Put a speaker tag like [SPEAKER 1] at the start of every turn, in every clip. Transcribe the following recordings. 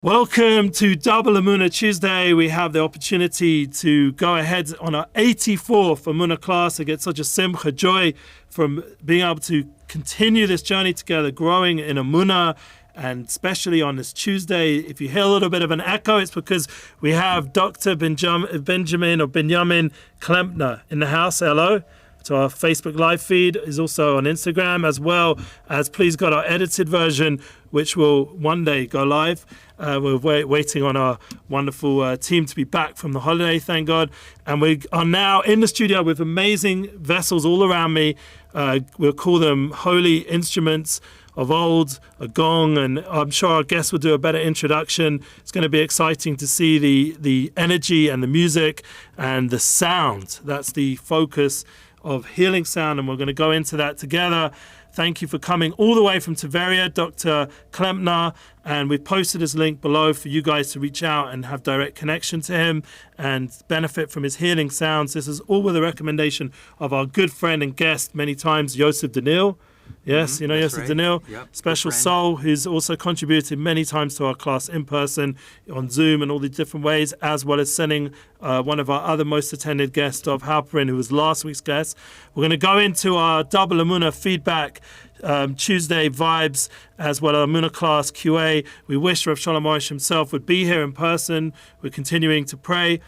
[SPEAKER 1] Welcome to Double Emuna Tuesday. We have the opportunity to go ahead on our 84th Emuna class and get such a simcha, joy from being able to continue this journey together, growing in Emuna, and especially on this Tuesday. If you hear a little bit of an echo, it's because we have Dr. Benjamin Klempner in the house. Hello. So our Facebook live feed is also on Instagram, as well as Please God, our edited version, which will one day go live. We're waiting on our wonderful team to be back from the holiday, thank God. And we are now in the studio with amazing vessels all around me. We'll call them holy instruments of old, a gong, and I'm sure our guests will do a better introduction. It's going to be exciting to see the energy and the music and the sound. That's the focus of healing sound, and we're going to go into that together. Thank you for coming all the way from Tiberias, Dr. Klempner, and we've posted his link below for you guys to reach out and have direct connection to him and benefit from his healing sounds. This is all with a recommendation of our good friend and guest many times, Yosef Daniel. Yes, you know Yosef right. Daniel, yep. Special soul, who's also contributed many times to our class in person, on Zoom, and all the different ways, as well as sending one of our other most attended guests, Dov Halperin, who was last week's guest. We're going to go into our Double Emuna feedback Tuesday vibes, as well as Emuna class QA. We wish Rav Shalom Arush himself would be here in person. We're continuing to pray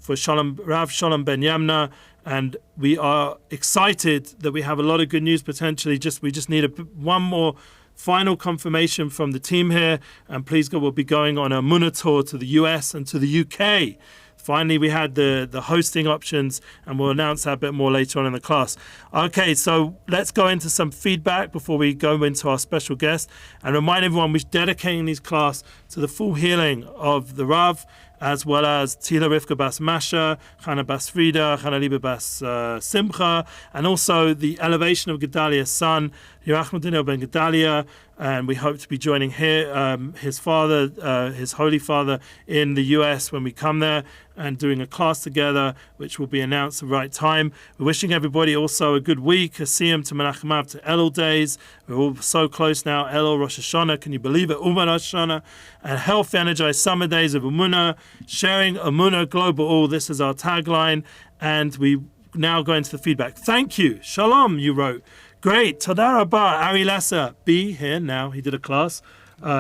[SPEAKER 1] for Rav Shalom Ben Yamna, and we are excited that we have a lot of good news potentially. We just need one more final confirmation from the team here, and please God, we'll be going on a Emuna tour to the US and to the UK. Finally, we had the hosting options, and we'll announce that a bit more later on in the class. Okay, so let's go into some feedback before we go into our special guest, and remind everyone we're dedicating this class to the full healing of the Rav, as well as Tila Rivka Bas Masha, Chana Bas Frida, Chana Liba Bas Simcha, and also the elevation of Gedaliah's son, Yerachim Daniel Ben Gedalia, and we hope to be joining here, his father, his holy father, in the US when we come there, and doing a class together, which will be announced at the right time. We're wishing everybody also a good week, a Siyam to Menachem Av to Elul days. We're all so close now. Elul, Rosh Hashanah, can you believe it? Uman Rosh Hashanah, and health energized summer days of Emuna, sharing Emuna global. All this is our tagline, and we now go into the feedback. Thank you. Shalom, you wrote. Great. Toda Rabah, Ari Lesser. Be here now. He did a class,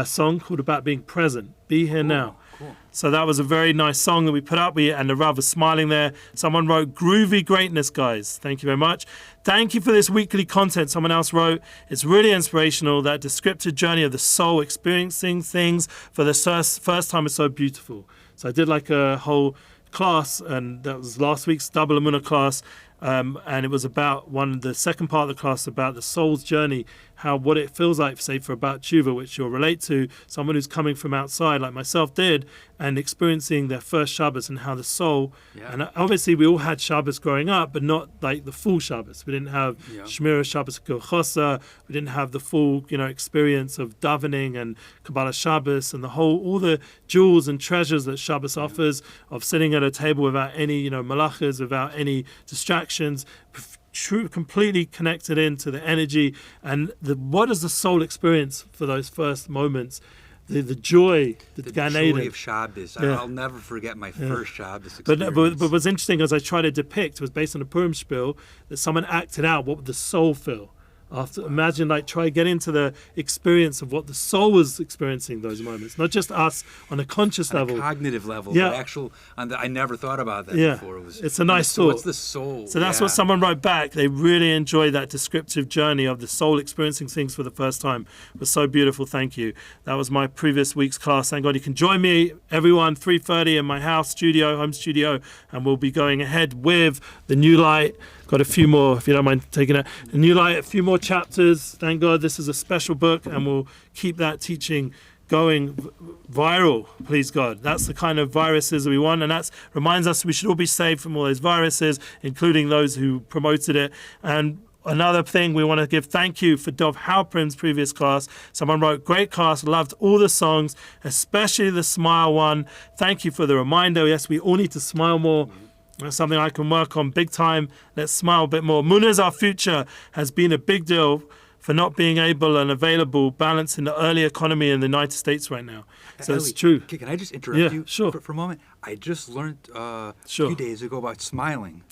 [SPEAKER 1] song called About Being Present. Be here now. Cool. So that was a very nice song that we put up, and the Rav was smiling there. Someone wrote, groovy greatness, guys. Thank you very much. Thank you for this weekly content. Someone else wrote, it's really inspirational. That descriptive journey of the soul experiencing things for the first time is so beautiful. So I did like a whole class, and that was last week's Double Emuna class. And it was about the second part of the class about the soul's journey, what it feels like, say, for about tshuva, which you'll relate to, someone who's coming from outside, like myself did, and experiencing their first Shabbos, and how the soul, and obviously we all had Shabbos growing up, but not like the full Shabbos. We didn't have Shmira Shabbos Kochosa, we didn't have the full, experience of davening and Kabbalah Shabbos, and all the jewels and treasures that Shabbos offers, of sitting at a table without any, malachas, without any distractions, completely connected into the energy, and what does the soul experience for those first moments? The joy, the Gan Eden.
[SPEAKER 2] Joy of Shabbos. Yeah. I'll never forget my first Shabbos experience.
[SPEAKER 1] But what's interesting, as I try to depict, was based on a Purim spiel, that someone acted out what would the soul feel. Imagine, try get into the experience of what the soul was experiencing those moments, not just us on a conscious level,
[SPEAKER 2] a cognitive level, but I never thought about that before.
[SPEAKER 1] It's a nice thought.
[SPEAKER 2] What's the soul?
[SPEAKER 1] So that's what someone wrote back. They really enjoyed that descriptive journey of the soul experiencing things for the first time. It was so beautiful. Thank you. That was my previous week's class. Thank God you can join me, everyone, 3:30 in my home studio, and we'll be going ahead with the New Light. Got a few more, if you don't mind taking it. A New Light, a few more chapters. Thank God this is a special book, and we'll keep that teaching going viral, please God. That's the kind of viruses that we want, and that reminds us we should all be saved from all those viruses, including those who promoted it. And another thing, we want to give thank you for Dov Halperin's previous class. Someone wrote, great class, loved all the songs, especially the smile one. Thank you for the reminder. Yes, we all need to smile more. That's something I can work on big time. Let's smile a bit more. Emuna's our future has been a big deal for not being able and available balance in the early economy in the United States right now. So
[SPEAKER 2] Eli,
[SPEAKER 1] it's true.
[SPEAKER 2] Can I just interrupt you
[SPEAKER 1] sure.
[SPEAKER 2] for a moment? I just learned a
[SPEAKER 1] Sure.
[SPEAKER 2] few days ago about smiling.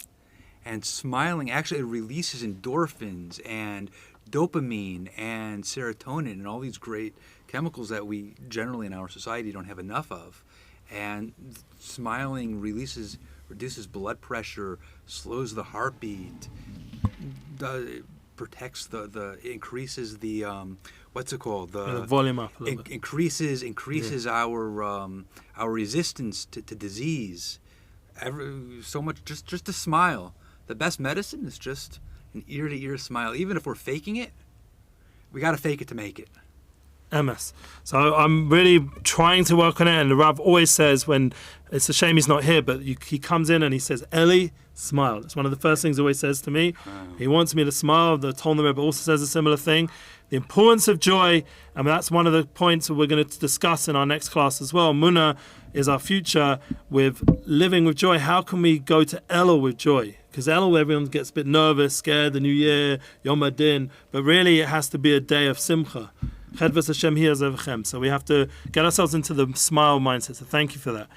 [SPEAKER 2] And smiling actually releases endorphins and dopamine and serotonin and all these great chemicals that we generally in our society don't have enough of. And smiling reduces blood pressure, slows the heartbeat, protects increases the what's it called,
[SPEAKER 1] the volume up a little bit.
[SPEAKER 2] increases our resistance to disease. So much just a smile. The best medicine is just an ear-to-ear smile. Even if we're faking it, we got to fake it to make it.
[SPEAKER 1] MS. So I'm really trying to work on it. And the Rav always says, when it's a shame he's not here, but he comes in and he says, Eli, smile. It's one of the first things he always says to me. He wants me to smile. The Talmud Rebbe also says a similar thing. The importance of joy, and that's one of the points that we're going to discuss in our next class as well. Emuna is our future with living with joy. How can we go to Elul with joy? Because Elul, everyone gets a bit nervous, scared, the new year, Yom Adin, but really it has to be a day of simcha. Chedvas Hashem hi azevchem. So we have to get ourselves into the smile mindset. So thank you for that.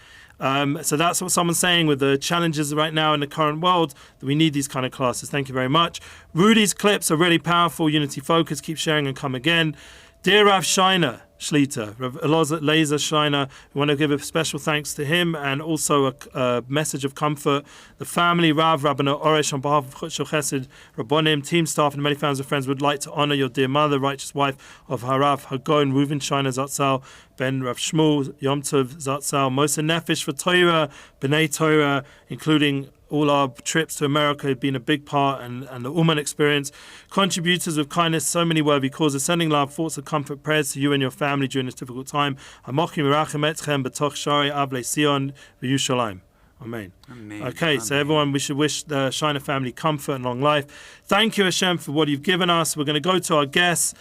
[SPEAKER 1] So that's what someone's saying with the challenges right now in the current world, that we need these kind of classes. Thank you very much. Rudy's clips are really powerful. Unity focus. Keep sharing and come again. Dear Rav Shiner Shlita, Rav Elazar Shiner, we want to give a special thanks to him and also a message of comfort. The family, Rav, Rabbana Oresh, on behalf of Chutz Chesed, Rabbonim, team staff, and many fans and friends would like to honor your dear mother, righteous wife of Harav Hagon, Reuven Shiner Zatzal, Ben Rav Shmuel, Yom Tov Zatzal, Mosa Nefesh for Torah, B'nai Torah, including all our trips to America have been a big part, and the Uman experience. Contributors of kindness, so many worthy causes, sending love, thoughts of comfort, prayers to you and your family during this difficult time. Amochim Mirachem Etchem B'toch Shari Avle Sion V'Yushalayim. Amen.
[SPEAKER 2] Amen.
[SPEAKER 1] Okay,
[SPEAKER 2] Amen.
[SPEAKER 1] so everyone, we should wish the Shiner family comfort and long life. Thank you, Hashem, for what you've given us. We're going to go to our guests,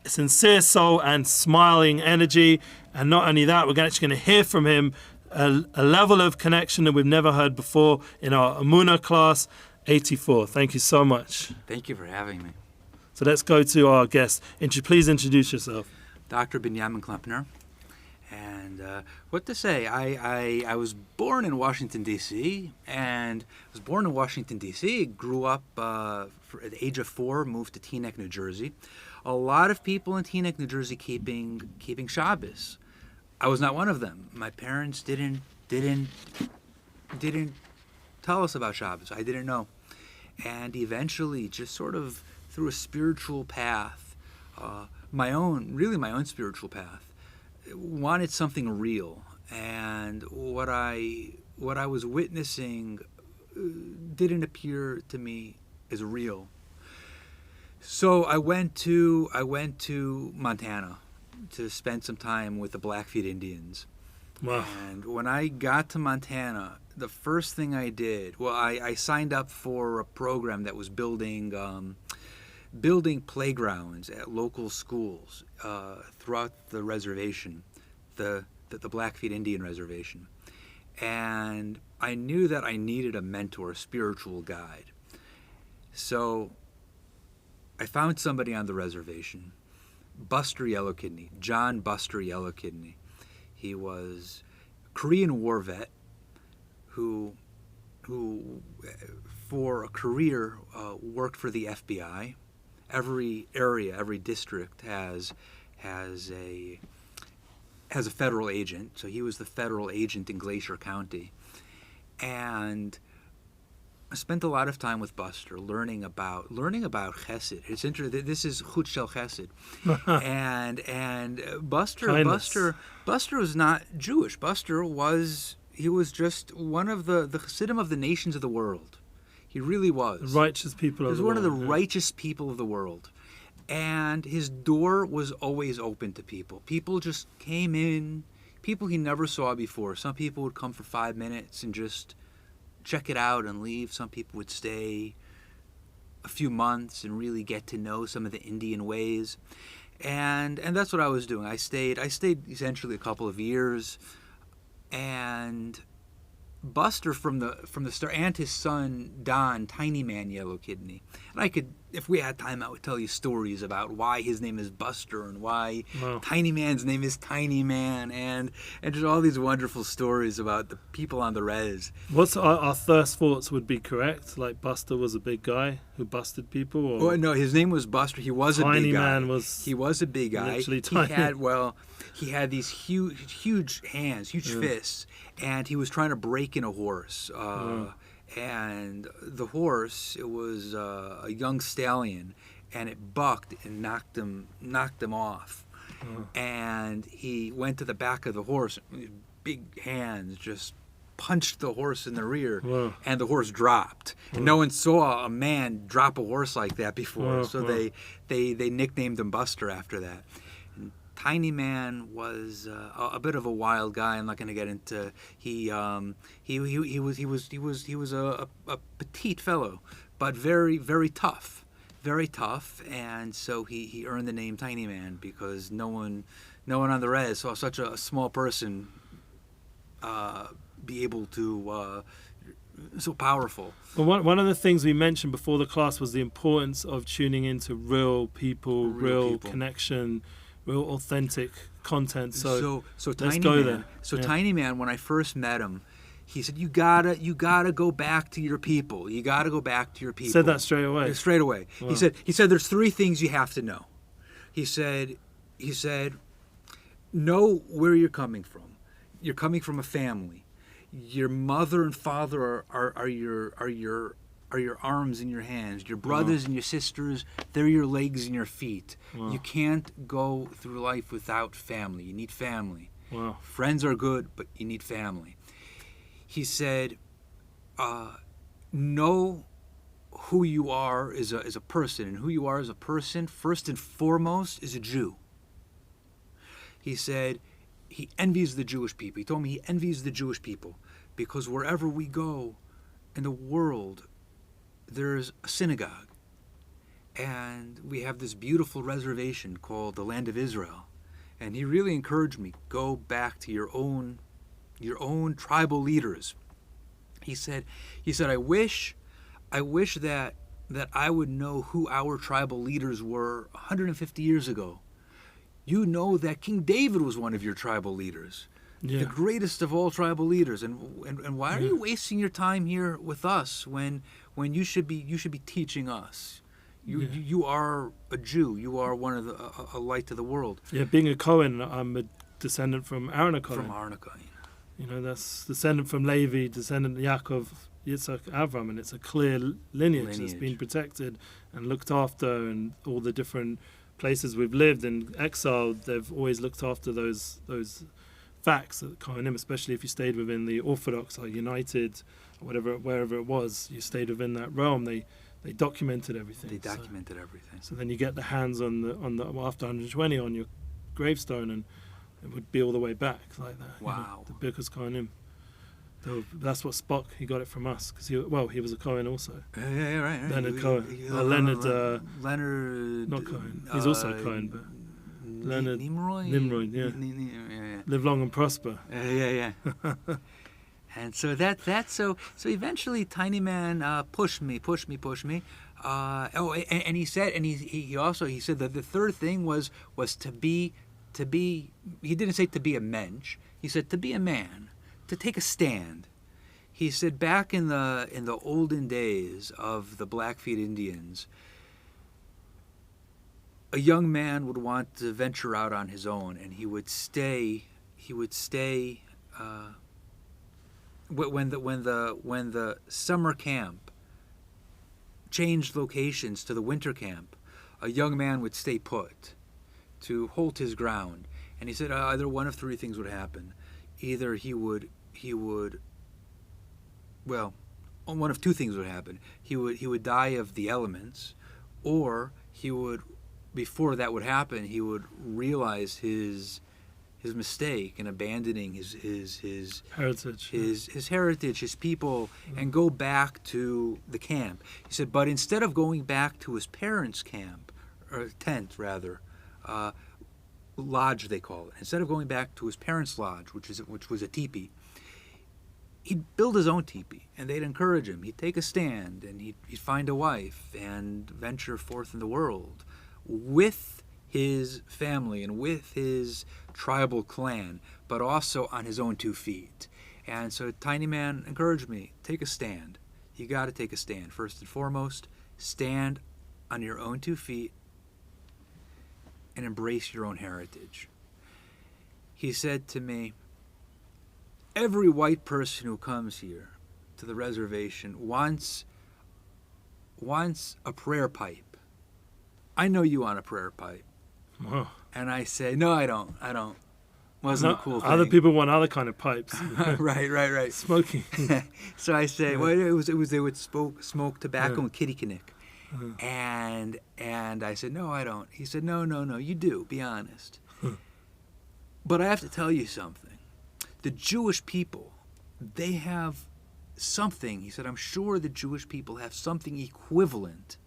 [SPEAKER 1] sincere soul and smiling energy. And not only that, we're actually going to hear from him a level of connection that we've never heard before in our Emuna class 84. Thank you so much.
[SPEAKER 2] Thank you for having me.
[SPEAKER 1] So let's go to our guest. Please introduce yourself.
[SPEAKER 2] Dr. Binyamin Klempner. And what to say, I was born in Washington, D.C., grew up at the age of 4, moved to Teaneck, New Jersey. A lot of people in Teaneck, New Jersey keeping Shabbos. I was not one of them. My parents didn't tell us about Shabbos. I didn't know. And eventually, just sort of through a spiritual path, my own spiritual path, wanted something real. And what I was witnessing didn't appear to me as real. So I went to Montana to spend some time with the Blackfeet Indians.
[SPEAKER 1] Wow.
[SPEAKER 2] And when I got to Montana, the first thing I did, I signed up for a program that was building playgrounds at local schools throughout the reservation, the Blackfeet Indian Reservation. And I knew that I needed a mentor, a spiritual guide. So I found somebody on the reservation, Buster Yellow Kidney, John Buster Yellow Kidney. He was a Korean war vet who for a career worked for the FBI. Every area, every district has a federal agent. So he was the federal agent in Glacier County, and I spent a lot of time with Buster, learning about Chesed. It's interesting. This is Chut Shel Chesed, and Buster was not Jewish. Buster was just one of the Chassidim of the nations of the world. He really was.
[SPEAKER 1] The righteous people of the world.
[SPEAKER 2] He was one of the righteous people of the world, and his door was always open to people. People just came in. People he never saw before. Some people would come for 5 minutes and just check it out and leave. Some people would stay a few months and really get to know some of the Indian ways, and that's what I was doing. I stayed essentially a couple of years, and Buster from the start, and his son Don, Tiny Man Yellow Kidney, and if we had time, I would tell you stories about why his name is Buster and why
[SPEAKER 1] Wow.
[SPEAKER 2] Tiny Man's name is Tiny Man, and just all these wonderful stories about the people on the res.
[SPEAKER 1] What's our first thoughts would be correct? Like Buster was a big guy who busted people? Or
[SPEAKER 2] Oh no, his name was Buster. He was a
[SPEAKER 1] Tiny
[SPEAKER 2] big guy.
[SPEAKER 1] Man was
[SPEAKER 2] He was a big guy.
[SPEAKER 1] literally tiny.
[SPEAKER 2] He had these huge hands, huge fists, and he was trying to break in a horse. And the horse, it was a young stallion, and it bucked and knocked him off. And he went to the back of the horse, big hands just punched the horse in the rear, and the horse dropped. And no one saw a man drop a horse like that before, so they nicknamed him Buster after that. And Tiny Man was a bit of a wild guy. I'm not going to get into. He was a petite fellow, but very tough, and so he earned the name Tiny Man because no one on the res saw such a small person be able to so powerful.
[SPEAKER 1] Well, one of the things we mentioned before the class was the importance of tuning into real people, real connection, real authentic content. So
[SPEAKER 2] Tiny
[SPEAKER 1] go
[SPEAKER 2] Man.
[SPEAKER 1] there.
[SPEAKER 2] So Tiny Man, when I first met him, he said, "You gotta go back to your people. You gotta go back to your people."
[SPEAKER 1] Said that straight away.
[SPEAKER 2] Straight away.
[SPEAKER 1] Wow.
[SPEAKER 2] He said, "There's three things you have to know." He said, "Know where you're coming from. You're coming from a family. Your mother and father are your arms and your hands. Your brothers and your sisters, they're your legs and your feet.
[SPEAKER 1] Wow.
[SPEAKER 2] You can't go through life without family. You need family.
[SPEAKER 1] Wow.
[SPEAKER 2] Friends are good, but you need family." He said, "Know who you are as a person, and who you are as a person, first and foremost, is a Jew." He said he envies the Jewish people. He told me he envies the Jewish people because wherever we go in the world, there's a synagogue. And we have this beautiful reservation called the Land of Israel. And he really encouraged me, go back to your own tribal leaders. He said, I wish that I would know who our tribal leaders were 150 years ago. You know that King David was one of your tribal leaders, the greatest of all tribal leaders. And why are you wasting your time here with us when you should be teaching us? You are a Jew. You are one of a light to the world.
[SPEAKER 1] Yeah, being a Cohen, I'm a descendant from Aaron a Cohen.
[SPEAKER 2] From Aaron a Cohen.
[SPEAKER 1] You know, that's descendant from Levi, descendant Yaakov, Yitzhak, Avram, and it's a clear lineage that's been protected and looked after, and all the different places we've lived in exile, they've always looked after those facts that Kohanim, especially if you stayed within the Orthodox or United, or wherever it was, you stayed within that realm. They documented everything.
[SPEAKER 2] They documented everything.
[SPEAKER 1] So then you get the hands on the after 120 on your gravestone, and it would be all the way back like that.
[SPEAKER 2] Wow.
[SPEAKER 1] You know, the Birkus Kohanim. That's what Spock, he got it from us, because he was a Cohen also.
[SPEAKER 2] Yeah, right.
[SPEAKER 1] Leonard Cohen. Leonard, not Cohen. He's also a Cohen, but Leonard Nimrod, yeah. Live long and prosper.
[SPEAKER 2] Yeah. And so so eventually Tiny Man pushed me. And he said, he said that the third thing was to be. He didn't say to be a mensch. He said to be a man, to take a stand. He said back in the olden days of the Blackfeet Indians, a young man would want to venture out on his own, and he would stay. When the summer camp changed locations to the winter camp, a young man would stay put to hold his ground. And he said either one of three things would happen. Either one of two things would happen. He would die of the elements, or before that would happen, he would realize his mistake in abandoning his
[SPEAKER 1] heritage,
[SPEAKER 2] his people, and go back to the camp. He said, but instead of going back to his parents' camp, or tent rather, lodge they call it, instead of going back to his parents' lodge, which was a teepee, he'd build his own teepee, and they'd encourage him. He'd take a stand, and he'd find a wife and venture forth in the world with his family and with his tribal clan, but also on his own 2 feet. And so Tiny Man encouraged me, take a stand. You got to take a stand. First and foremost, stand on your own 2 feet and embrace your own heritage. He said to me, every white person who comes here to the reservation wants a prayer pipe. I know you want a prayer pipe.
[SPEAKER 1] Wow.
[SPEAKER 2] And I say, no, I don't. Wasn't a cool thing.
[SPEAKER 1] Other people want other kind of pipes.
[SPEAKER 2] right.
[SPEAKER 1] Smoking.
[SPEAKER 2] So I say, well, it was they would smoke tobacco and kitty canick. And I said, no, I don't. He said, no, you do. Be honest. But I have to tell you something. The Jewish people, they have something. He said, I'm sure the Jewish people have something equivalent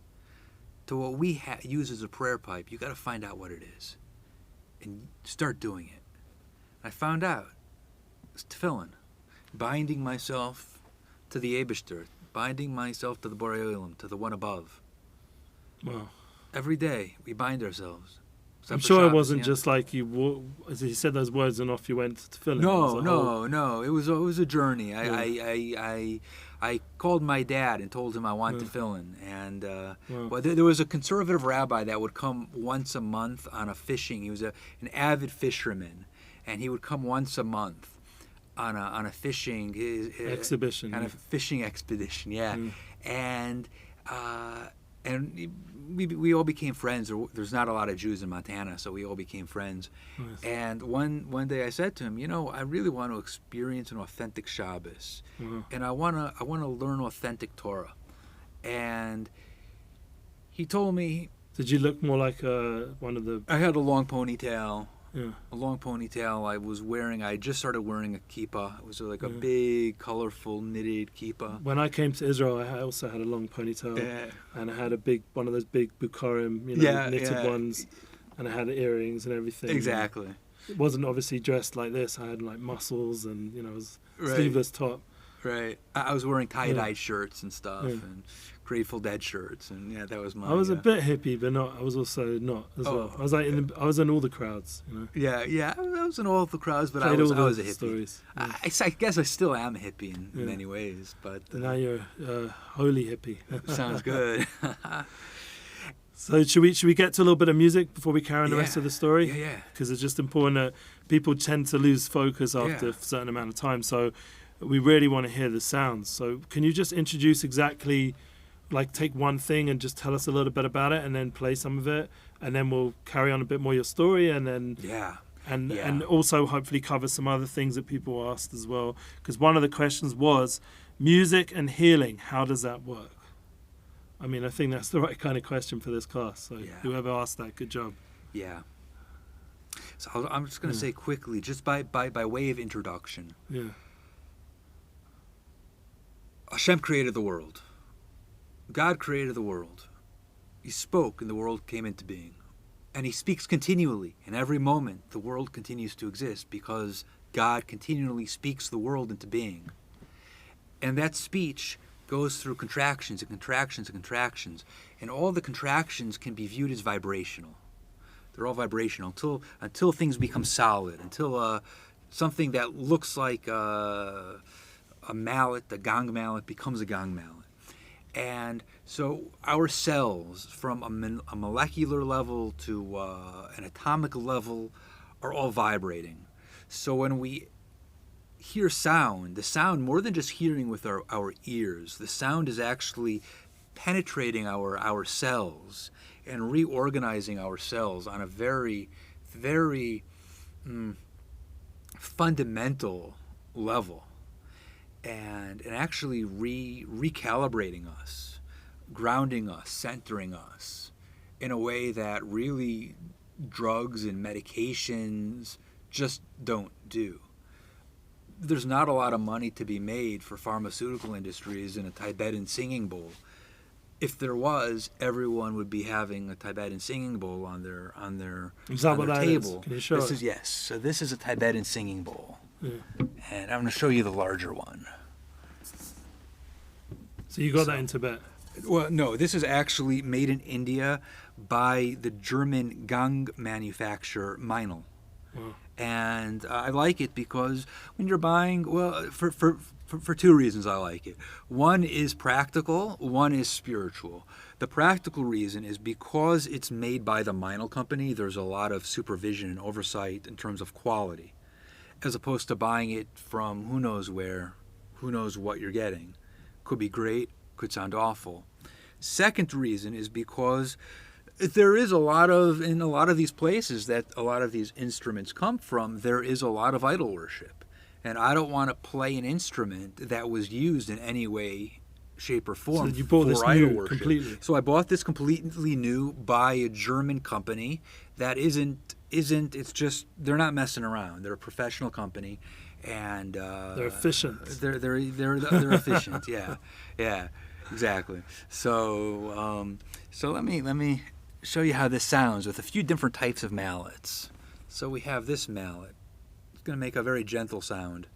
[SPEAKER 2] to what we use as a prayer pipe. You got to find out what it is and start doing it. I found out. It's tefillin. Binding myself to the Eibishter, binding myself to the Borei Olam, to the one above.
[SPEAKER 1] Wow.
[SPEAKER 2] Every day we bind ourselves.
[SPEAKER 1] I'm sure it wasn't just like as he said those words and off you went to tefillin.
[SPEAKER 2] No. It was a journey. I called my dad and told him I want tefillin. And well, there was a conservative rabbi that would come once a month on a fishing. He was an avid fisherman, and he would come once a month on a fishing
[SPEAKER 1] exhibition.
[SPEAKER 2] On a fishing expedition, yeah. And we all became friends. There's not a lot of Jews in Montana, so we all became friends. Nice. And one day I said to him, I really want to experience an authentic Shabbos, and I want to learn authentic Torah. And he told me.
[SPEAKER 1] Did you look more like one of the?
[SPEAKER 2] I had a long ponytail.
[SPEAKER 1] Yeah.
[SPEAKER 2] A long ponytail. I just started wearing a kippah. It was like a big, colorful, knitted kippah.
[SPEAKER 1] When I came to Israel, I also had a long ponytail, and I had one of those big Bukharim, knitted ones, and I had earrings and everything.
[SPEAKER 2] Exactly.
[SPEAKER 1] And it wasn't obviously dressed like this. I had like muscles and it was sleeveless top.
[SPEAKER 2] Right. I was wearing tie-dyed shirts and stuff, and Grateful Dead shirts, and that was my.
[SPEAKER 1] I was a bit hippie, but not. I was also not as well. I was like I was in all the crowds,
[SPEAKER 2] Yeah. I was in all the crowds, but I was a hippie. Stories. I guess I still am a hippie in many ways, but
[SPEAKER 1] now you're a holy hippie.
[SPEAKER 2] Sounds good.
[SPEAKER 1] So should we get to a little bit of music before we carry on the rest of the story?
[SPEAKER 2] Yeah.
[SPEAKER 1] Because it's just important that people tend to lose focus after a certain amount of time. So we really want to hear the sounds. So can you just introduce exactly, like take one thing and just tell us a little bit about it and then play some of it, and then we'll carry on a bit more your story, and then and also hopefully cover some other things that people asked as well. Because one of the questions was music and healing. How does that work? I mean, I think that's the right kind of question for this class. So whoever asked that, good job.
[SPEAKER 2] Yeah. So I'm just going to say quickly, just by way of introduction.
[SPEAKER 1] Yeah.
[SPEAKER 2] Hashem created the world. God created the world. He spoke and the world came into being. And he speaks continually. In every moment, the world continues to exist because God continually speaks the world into being. And that speech goes through contractions and contractions and contractions. And all the contractions can be viewed as vibrational. They're all vibrational until things become solid, until something that looks like a mallet, a gong mallet, becomes a gong mallet. And so our cells, from a molecular level to an atomic level, are all vibrating. So when we hear sound, the sound, more than just hearing with our ears, the sound is actually penetrating our cells and reorganizing our cells on a very, very fundamental level. And actually recalibrating us, grounding us, centering us in a way that really drugs and medications just don't do. There's not a lot of money to be made for pharmaceutical industries in a Tibetan singing bowl. If there was, everyone would be having a Tibetan singing bowl on their table.
[SPEAKER 1] Can you show us?
[SPEAKER 2] So this is a Tibetan singing bowl.
[SPEAKER 1] Yeah.
[SPEAKER 2] And I'm going to show you the larger one.
[SPEAKER 1] So you got that in Tibet?
[SPEAKER 2] Well, no, this is actually made in India by the German gong manufacturer Meinl.
[SPEAKER 1] Wow.
[SPEAKER 2] And I like it because when you're buying, well, for two reasons I like it. One is practical, one is spiritual. The practical reason is because it's made by the Meinl company, there's a lot of supervision and oversight in terms of quality, as opposed to buying it from who knows where, who knows what you're getting. Could be great, could sound awful. Second reason is because there is in a lot of these places that a lot of these instruments come from, there is a lot of idol worship. And I don't want to play an instrument that was used in any way, shape, or form
[SPEAKER 1] so you bought
[SPEAKER 2] for
[SPEAKER 1] this
[SPEAKER 2] idol
[SPEAKER 1] new
[SPEAKER 2] worship.
[SPEAKER 1] Completely.
[SPEAKER 2] So I bought this completely new by a German company that isn't it's just, they're not messing around. They're a professional company, and
[SPEAKER 1] they're efficient.
[SPEAKER 2] They're efficient. Yeah, exactly. So let me show you how this sounds with a few different types of mallets. So we have this mallet. It's going to make a very gentle sound.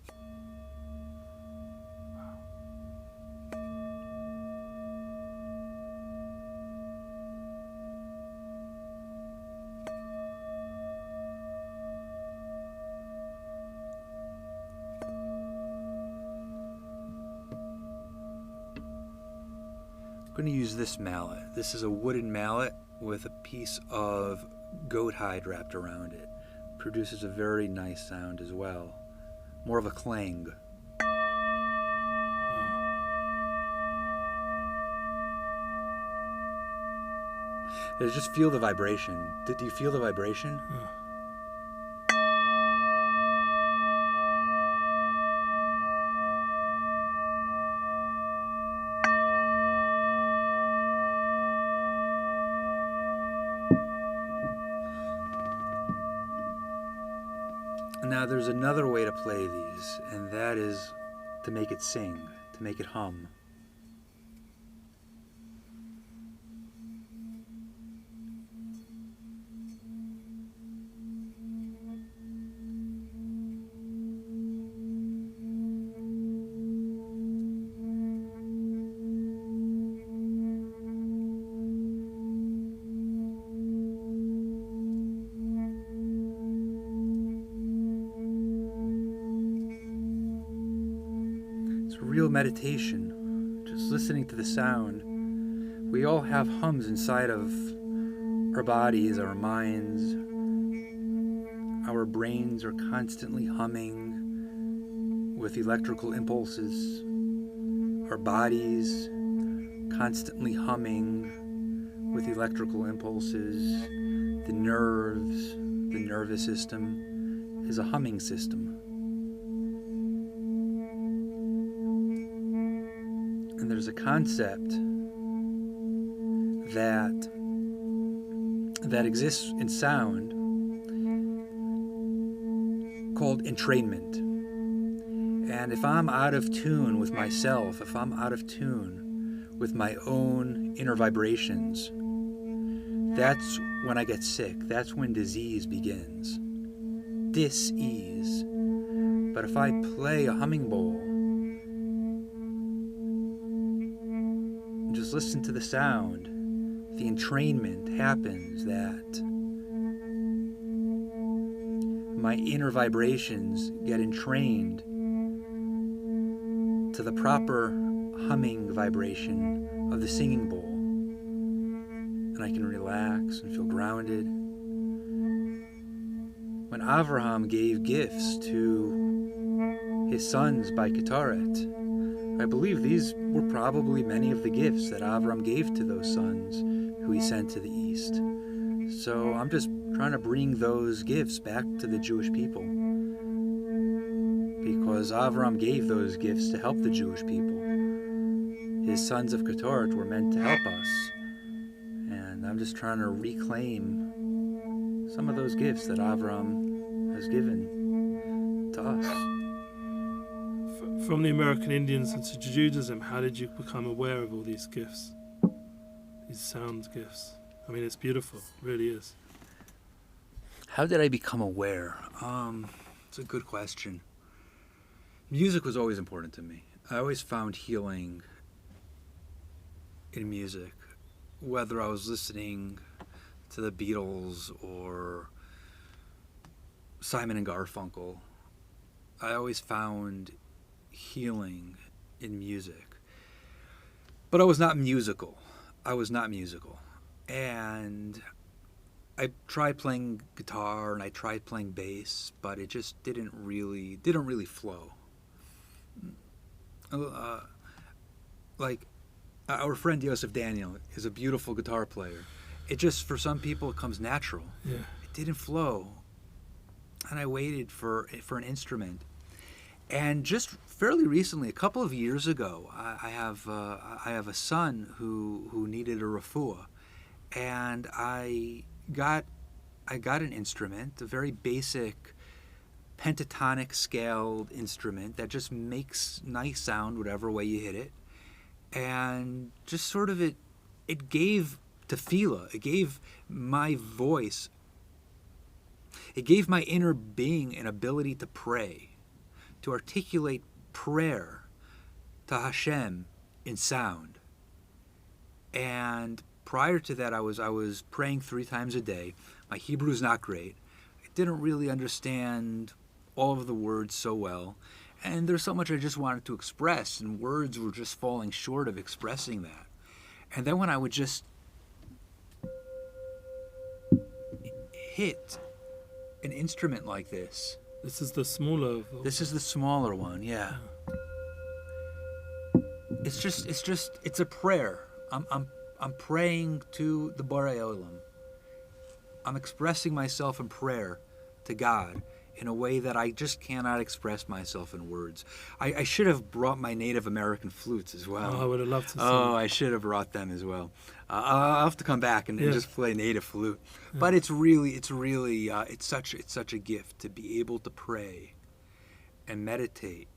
[SPEAKER 2] I'm going to use this mallet. This is a wooden mallet with a piece of goat hide wrapped around it. Produces a very nice sound as well. More of a clang. Just feel the vibration. Do you feel the vibration?
[SPEAKER 1] Yeah.
[SPEAKER 2] Now there's another way to play these, and that is to make it sing, to make it hum. Real meditation, just listening to the sound. We all have hums inside of our bodies, our minds. Our brains are constantly humming with electrical impulses. Our bodies constantly humming with electrical impulses. The nerves, the nervous system is a humming system. And there's a concept that exists in sound called entrainment. And if I'm out of tune with myself, if I'm out of tune with my own inner vibrations, that's when I get sick. That's when disease begins. Dis-ease. But if I play a humming bowl, just listen to the sound, the entrainment happens that my inner vibrations get entrained to the proper humming vibration of the singing bowl. And I can relax and feel grounded. When Avraham gave gifts to his sons by Ketaret, I believe these were probably many of the gifts that Avram gave to those sons who he sent to the east. So I'm just trying to bring those gifts back to the Jewish people, because Avram gave those gifts to help the Jewish people. His sons of Ketaret were meant to help us, and I'm just trying to reclaim some of those gifts that Avram has given to us.
[SPEAKER 1] From the American Indians into Judaism, how did you become aware of all these gifts? These sound gifts. I mean, it's beautiful. It really is.
[SPEAKER 2] How did I become aware? It's a good question. Music was always important to me. I always found healing in music, whether I was listening to the Beatles or Simon and Garfunkel. I always found healing in music. But I was not musical. And I tried playing guitar and I tried playing bass, but it just didn't really flow. Like our friend Yosef Daniel is a beautiful guitar player. It just, for some people, it comes natural.
[SPEAKER 1] Yeah.
[SPEAKER 2] It didn't flow. And I waited for an instrument. And just fairly recently, a couple of years ago, I have a son who needed a refuah, and I got an instrument, a very basic pentatonic scaled instrument that just makes nice sound whatever way you hit it, and just sort of it gave tefillah, it gave my voice, it gave my inner being an ability to pray, to articulate prayer to Hashem in sound. And prior to that, I was praying 3 times a day. My Hebrew is not great. I didn't really understand all of the words so well. And there's so much I just wanted to express, and words were just falling short of expressing that. And then when I would just hit an instrument like this.
[SPEAKER 1] This is the smaller.
[SPEAKER 2] This is the smaller one, yeah. It's a prayer. I'm praying to the Borei Olam. I'm expressing myself in prayer to God in a way that I just cannot express myself in words. I should have brought my Native American flutes as well.
[SPEAKER 1] Oh, I would have loved to see.
[SPEAKER 2] Oh, I should have brought them as well. I'll have to come back and just play native flute. Yeah. But it's such a gift to be able to pray and meditate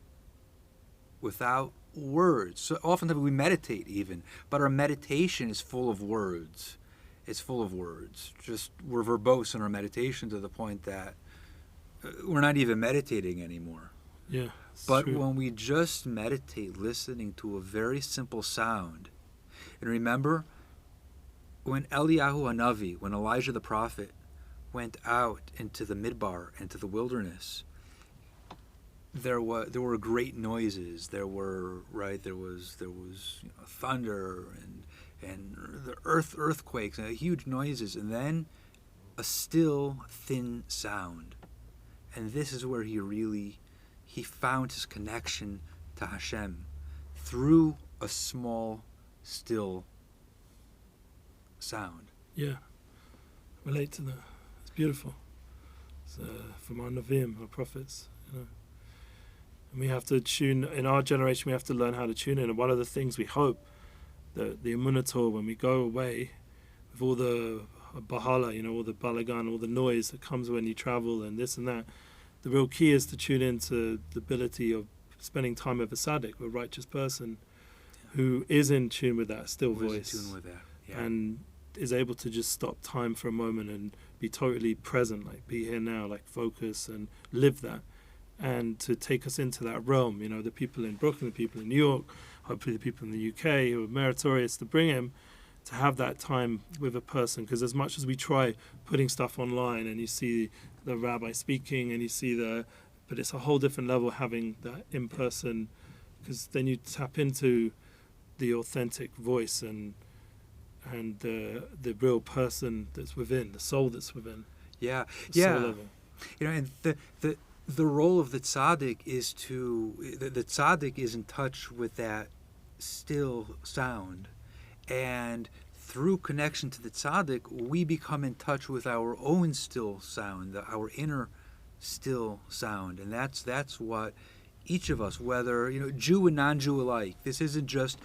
[SPEAKER 2] without words. So often we meditate even, but our meditation is full of words. It's full of words. Just we're verbose in our meditation to the point that we're not even meditating anymore.
[SPEAKER 1] Yeah.
[SPEAKER 2] But
[SPEAKER 1] true.
[SPEAKER 2] When we just meditate, listening to a very simple sound, and remember, when Eliyahu Hanavi, when Elijah the prophet went out into the Midbar, into the wilderness, there were great noises. There was thunder and the earthquakes and huge noises, and then a still, thin sound. And this is where he found his connection to Hashem through a small, still sound.
[SPEAKER 1] Yeah, relate to that. It's beautiful. It's, from our Nevi'im, our prophets, you know. And we have to tune, in our generation, we have to learn how to tune in. And one of the things we hope that the Emuna Tour, when we go away, with all the bahala, you know, all the balagan, all the noise that comes when you travel and this and that, the real key is to tune into the ability of spending time with a tzaddik, a righteous person, who is in tune with that still voice.
[SPEAKER 2] In tune with that. Yeah.
[SPEAKER 1] And is able to just stop time for a moment and be totally present, like be here now, like focus and live that, and to take us into that realm. You know, the people in Brooklyn, the people in New York, hopefully the people in the UK who are meritorious to bring him, to have that time with a person. Because as much as we try putting stuff online and you see the rabbi speaking and you see but it's a whole different level having that in person, because then you tap into the authentic voice and the real person that's within, the soul that's within.
[SPEAKER 2] Yeah,
[SPEAKER 1] soul level.
[SPEAKER 2] You know, and the role of the tzaddik is the tzaddik is in touch with that still sound, and through connection to the tzaddik, we become in touch with our own still sound, our inner still sound, and that's what each of us, whether Jew and non-Jew alike. This isn't just.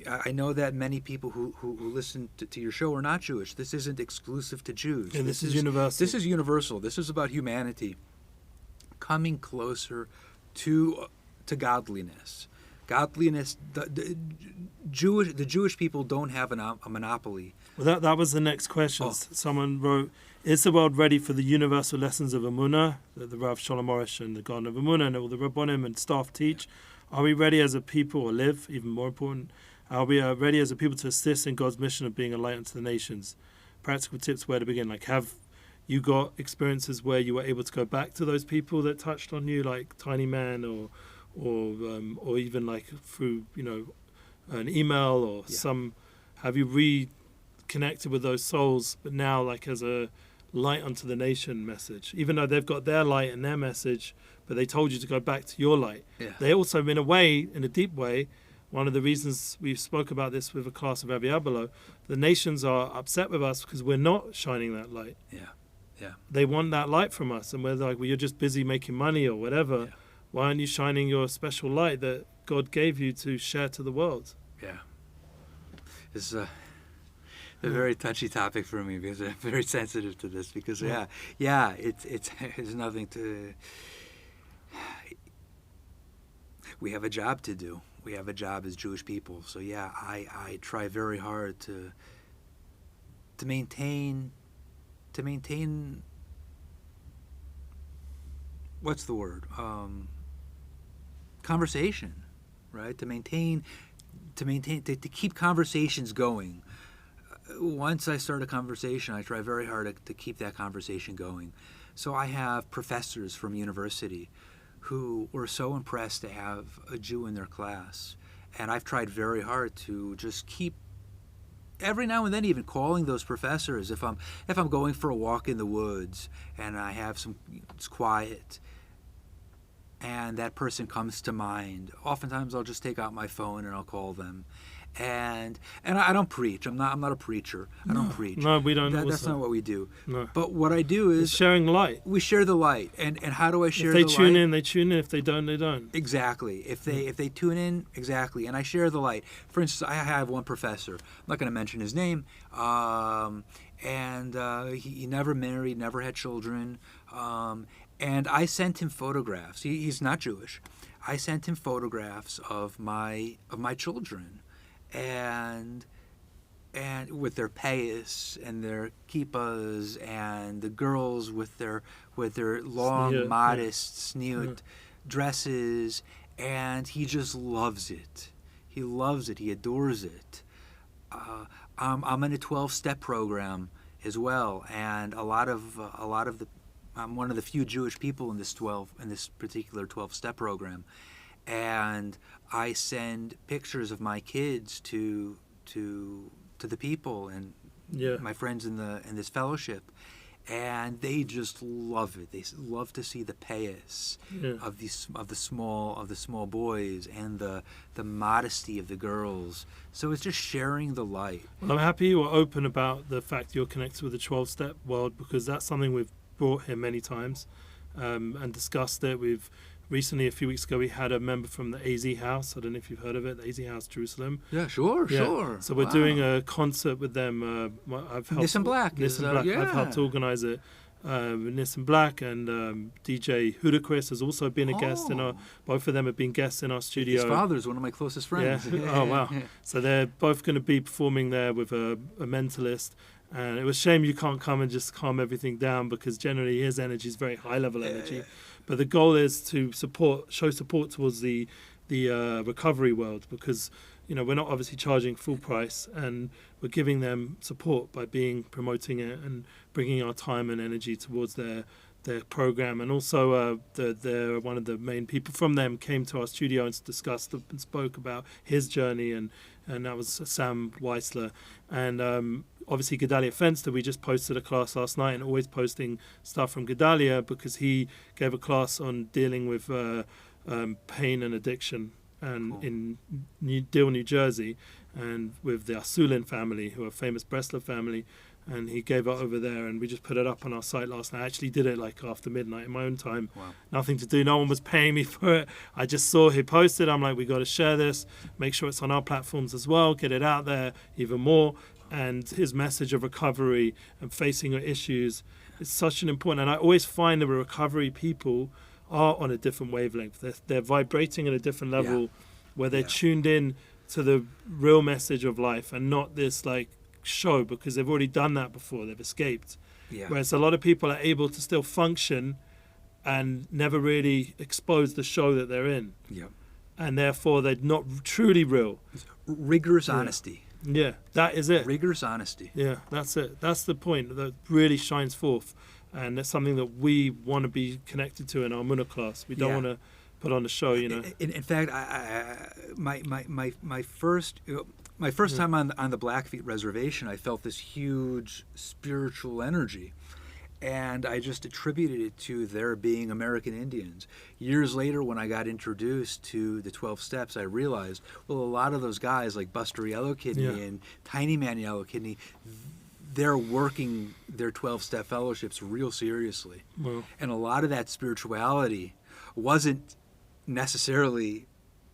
[SPEAKER 2] I know that many people who listen to your show are not Jewish. This isn't exclusive to Jews.
[SPEAKER 1] And this is universal.
[SPEAKER 2] This is universal. This is about humanity coming closer to godliness. Godliness. The Jewish people don't have a monopoly.
[SPEAKER 1] Well, that was the next question. Someone wrote, "Is the world ready for the universal lessons of Emuna that the Rav Shalom Arush and the Garden of Emuna and all the Rabbonim and staff teach? Are we ready as a people, or live, even more important, I'll be ready as a people to assist in God's mission of being a light unto the nations. Practical tips where to begin. Like, have you got experiences where you were able to go back to those people that touched on you, like Tiny Man, or even like through, you know, an email or some? Have you reconnected with those souls, but now like as a light unto the nation message, even though they've got their light and their message, but they told you to go back to your light. They also, in a way, in a deep way, one of the reasons we spoke about this with a class of Rabbi Abelo, the nations are upset with us because we're not shining that light. They want that light from us, and we're like, well, you're just busy making money or whatever. Why aren't you shining your special light that God gave you to share to the world?
[SPEAKER 2] It's a very touchy topic for me because I'm very sensitive to this. Because it's nothing to. We have a job to do. We have a job as Jewish people. So I try very hard to maintain. What's the word? Conversation, right? To keep conversations going. Once I start a conversation, I try very hard to keep that conversation going. So I have professors from university who were so impressed to have a Jew in their class. And I've tried very hard to just keep, every now and then, even calling those professors if I'm going for a walk in the woods and I have it's quiet and that person comes to mind. Oftentimes I'll just take out my phone and I'll call them. And I don't preach. I'm not a preacher. I don't preach.
[SPEAKER 1] No, we don't.
[SPEAKER 2] That's not what we do.
[SPEAKER 1] No.
[SPEAKER 2] But what I do is
[SPEAKER 1] it's sharing light.
[SPEAKER 2] We share the light. And how do I share the light?
[SPEAKER 1] If they tune in, they tune in. If they don't, they don't.
[SPEAKER 2] Exactly. If they tune in, exactly. And I share the light. For instance, I have one professor. I'm not going to mention his name. He never married, never had children. And I sent him photographs. He's not Jewish. I sent him photographs of my children. And with their payas and their kippas, and the girls with their long, modest, sneut dresses, and he just loves it. He loves it. He adores it. I'm in a 12-step program as well, and a lot of the I'm one of the few Jewish people in this particular 12-step program. And I send pictures of my kids to the people and my friends in this fellowship, and they just love it. They love to see the payas of the small boys and the modesty of the girls. So it's just sharing the light.
[SPEAKER 1] Well, I'm happy you were open about the fact you're connected with the 12-step world, because that's something we've brought here many times and discussed it. We've recently, a few weeks ago, we had a member from the AZ House. I don't know if you've heard of it, the AZ House Jerusalem.
[SPEAKER 2] Yeah, sure.
[SPEAKER 1] So we're doing a concert with them. I've helped
[SPEAKER 2] Nissan Black.
[SPEAKER 1] I've helped organise it. Nissan Black and DJ Hudacris has also been a guest both of them have been guests in our studio.
[SPEAKER 2] His father's one of my closest friends.
[SPEAKER 1] Oh, wow. So they're both going to be performing there with a mentalist. And it was a shame you can't come and just calm everything down, because generally his energy is very high level energy. But the goal is to show support towards the recovery world, because we're not obviously charging full price, and we're giving them support by promoting it and bringing our time and energy towards their program. And also they're one of the main people from them came to our studio and discussed and spoke about his journey, and that was Sam Weissler. And obviously Gedalia Fenster, we just posted a class last night, and always posting stuff from Gedalia, because he gave a class on dealing with pain and addiction in Deal, New Jersey, and with the Asulin family, who are a famous Breslau family, and he gave it over there, and we just put it up on our site last night. I actually did it like after midnight in my own time.
[SPEAKER 2] Wow.
[SPEAKER 1] Nothing to do, no one was paying me for it. I just saw he posted. I'm like, we got to share this, make sure it's on our platforms as well, get it out there even more. And his message of recovery and facing your issues is such an important. And I always find that recovery people are on a different wavelength. They're vibrating at a different level, where they're tuned in to the real message of life, and not this like show, because they've already done that before. They've escaped. Whereas a lot of people are able to still function and never really expose the show that they're in. and therefore they're not truly real.
[SPEAKER 2] Rigorous honesty.
[SPEAKER 1] Yeah, that is it.
[SPEAKER 2] Rigorous honesty.
[SPEAKER 1] Yeah, that's it. That's the point that really shines forth, and it's something that we want to be connected to in our Emuna class. We don't want to put on a show, you know.
[SPEAKER 2] In fact, my first time on the Blackfeet reservation, I felt this huge spiritual energy, and I just attributed it to their being American Indians. Years later, when I got introduced to the 12 Steps, I realized, well, a lot of those guys like Buster Yellow Kidney and Tiny Man Yellow Kidney, they're working their 12-step fellowships real seriously. Wow. And a lot of that spirituality wasn't necessarily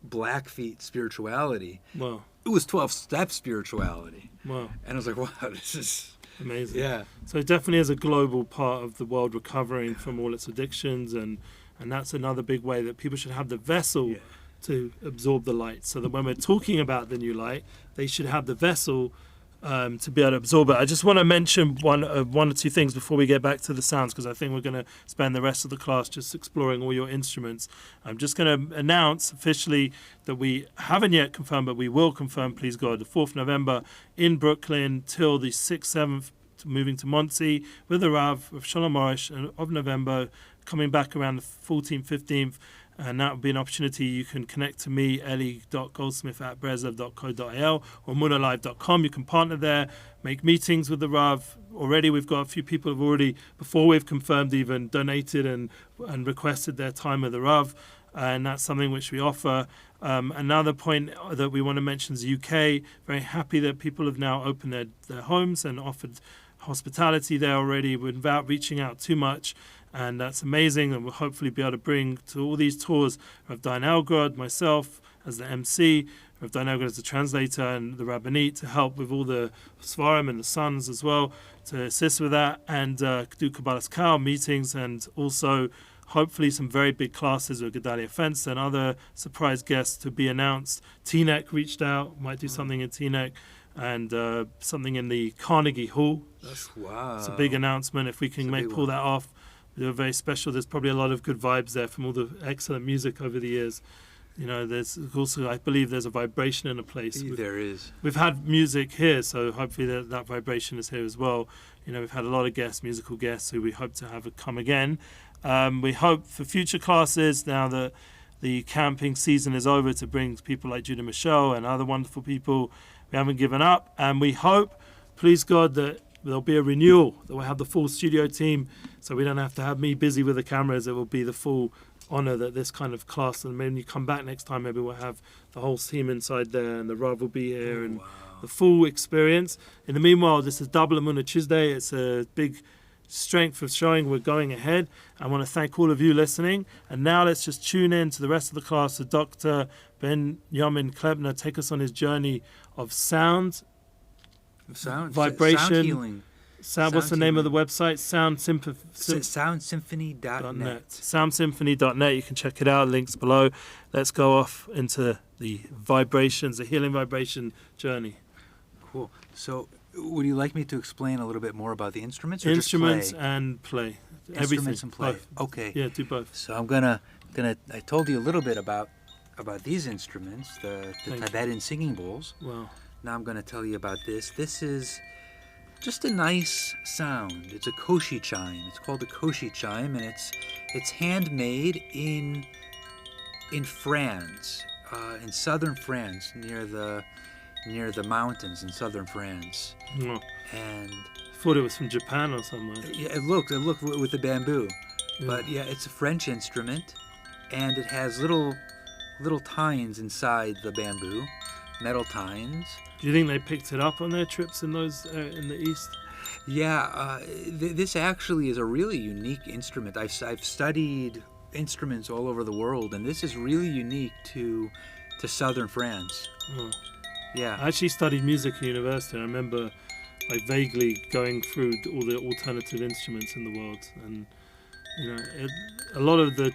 [SPEAKER 2] Blackfeet spirituality.
[SPEAKER 1] Wow.
[SPEAKER 2] It was 12-step spirituality.
[SPEAKER 1] Wow.
[SPEAKER 2] And I was like, wow, this is
[SPEAKER 1] amazing.
[SPEAKER 2] Yeah.
[SPEAKER 1] So it definitely is a global part of the world recovering from all its addictions, and that's another big way that people should have the vessel to absorb the light. So that when we're talking about the new light, they should have the vessel to be able to absorb it. I just want to mention one or two things before we get back to the sounds, because I think we're going to spend the rest of the class just exploring all your instruments. I'm just going to announce officially that we haven't yet confirmed, but we will confirm, please God, the 4th November in Brooklyn till the 6th, 7th, moving to Monsey with the Rav of Shalom Morish of November, coming back around the 14th, 15th. And that would be an opportunity. You can connect to me, Eli.Goldsmith at breslov.co.il or Emunalive.com. You can partner there, make meetings with the Rav. Already we've got a few people who've already, before we've confirmed, even donated and requested their time with the Rav. And that's something which we offer. Another point that we want to mention is the UK. Very happy that people have now opened their homes and offered hospitality there already without reaching out too much. And that's amazing, and we'll hopefully be able to bring to all these tours Rav Dayan Elgrod, myself as the MC, Rav Dayan Elgrod as the translator, and the Rabbanit to help with all the Svarim and the sons as well, to assist with that, and do Kabbalas Kal meetings, and also hopefully some very big classes with Gedalia Fence and other surprise guests to be announced. Teaneck reached out, might do something in Teaneck, and something in the Carnegie Hall. It's a big announcement. If we can pull that off, they're very special. There's probably a lot of good vibes there from all the excellent music over the years. You know, there's also, I believe there's a vibration in the place.
[SPEAKER 2] There is.
[SPEAKER 1] We've had music here, so hopefully that vibration is here as well. You know, we've had a lot of guests, musical guests, who we hope to have come again. We hope for future classes, now that the camping season is over, to bring people like Judah Michelle and other wonderful people. We haven't given up, and we hope, please God, that there'll be a renewal, that we'll have the full studio team, so we don't have to have me busy with the cameras. It will be the full honor that this kind of class, and when you come back next time, maybe we'll have the whole team inside there, and the Rav will be here, and the full experience. In the meanwhile, this is Double Emuna Tuesday. It's a big strength of showing we're going ahead. I want to thank all of you listening, and now let's just tune in to the rest of the class. So Dr. Ben Yamin Klempner take us on his journey of sound, vibration,
[SPEAKER 2] sound healing.
[SPEAKER 1] What's the name of the website?
[SPEAKER 2] Soundsymphony.net.
[SPEAKER 1] Soundsymphony.net. You can check it out. Links below. Let's go off into the vibrations, the healing vibration journey.
[SPEAKER 2] Cool. So, would you like me to explain a little bit more about the instruments, or
[SPEAKER 1] instruments
[SPEAKER 2] just play?
[SPEAKER 1] and play?
[SPEAKER 2] Instruments and play.
[SPEAKER 1] Both.
[SPEAKER 2] Okay.
[SPEAKER 1] Yeah, do both.
[SPEAKER 2] So I'm gonna. I told you a little bit about these instruments, the Tibetan singing bowls.
[SPEAKER 1] Wow.
[SPEAKER 2] Now I'm going to tell you about this. This is just a nice sound. It's a Koshy Chime. It's called a Koshy Chime, and it's handmade in France, in southern France, near the mountains in southern France.
[SPEAKER 1] Oh.
[SPEAKER 2] And
[SPEAKER 1] I thought it was from Japan or somewhere.
[SPEAKER 2] Yeah, it looked with the bamboo, but yeah, it's a French instrument, and it has little tines inside the bamboo, metal tines.
[SPEAKER 1] Do you think they picked it up on their trips in those in the East?
[SPEAKER 2] Yeah, this actually is a really unique instrument. I've studied instruments all over the world, and this is really unique to southern France.
[SPEAKER 1] Oh.
[SPEAKER 2] Yeah.
[SPEAKER 1] I actually studied music at university. I remember like vaguely going through all the alternative instruments in the world, and you know, a lot of the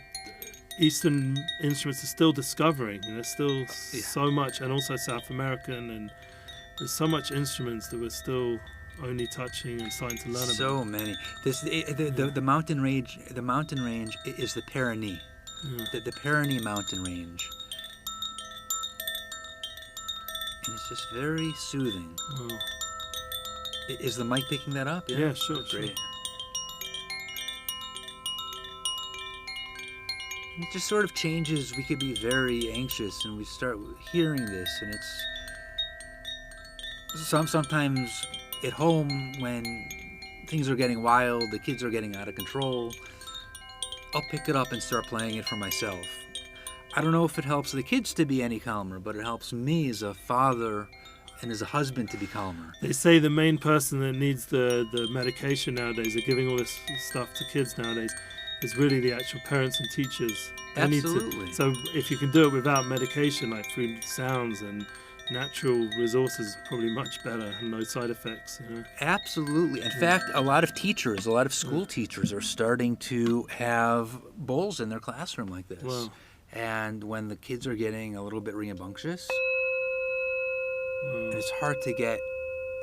[SPEAKER 1] Eastern instruments are still discovering, and there's still so much, and also South American, and there's so much instruments that we're still only touching and starting to learn about.
[SPEAKER 2] So many. The mountain range. The mountain range is the Pyrenees.
[SPEAKER 1] Yeah.
[SPEAKER 2] The Pyrenees mountain range, and it's just very soothing.
[SPEAKER 1] Wow.
[SPEAKER 2] Is the mic picking that up?
[SPEAKER 1] Yeah, sure.
[SPEAKER 2] Great. It just sort of changes. We could be very anxious, and we start hearing this, and it's sometimes at home when things are getting wild, the kids are getting out of control, I'll pick it up and start playing it for myself. I don't know if it helps the kids to be any calmer, but it helps me as a father and as a husband to be calmer.
[SPEAKER 1] They say the main person that needs the medication nowadays, are giving all this stuff to kids nowadays, is really the actual parents and teachers. They need to-
[SPEAKER 2] Absolutely.
[SPEAKER 1] so if you can do it without medication, like through sounds and natural resources, probably much better and no side effects. You know?
[SPEAKER 2] Absolutely. In fact, a lot of teachers, a lot of school teachers are starting to have bowls in their classroom like this.
[SPEAKER 1] Wow.
[SPEAKER 2] And when the kids are getting a little bit rambunctious, and it's hard to get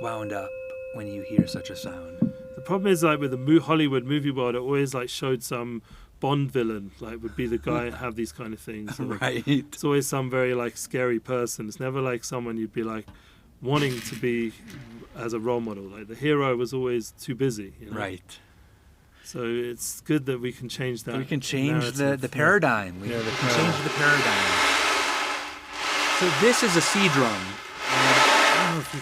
[SPEAKER 2] wound up when you hear such a sound.
[SPEAKER 1] The problem is, like with the Hollywood movie world, it always like showed some Bond villain, like would be the guy have these kind of things. So, like,
[SPEAKER 2] Right.
[SPEAKER 1] it's always some very like scary person. It's never like someone you'd be like wanting to be as a role model. Like the hero was always too busy. You know?
[SPEAKER 2] Right.
[SPEAKER 1] So it's good that we can change that.
[SPEAKER 2] We can change the
[SPEAKER 1] narrative.
[SPEAKER 2] paradigm. We
[SPEAKER 1] Yeah, the
[SPEAKER 2] can change the paradigm. So this is a C drum. And I don't know if you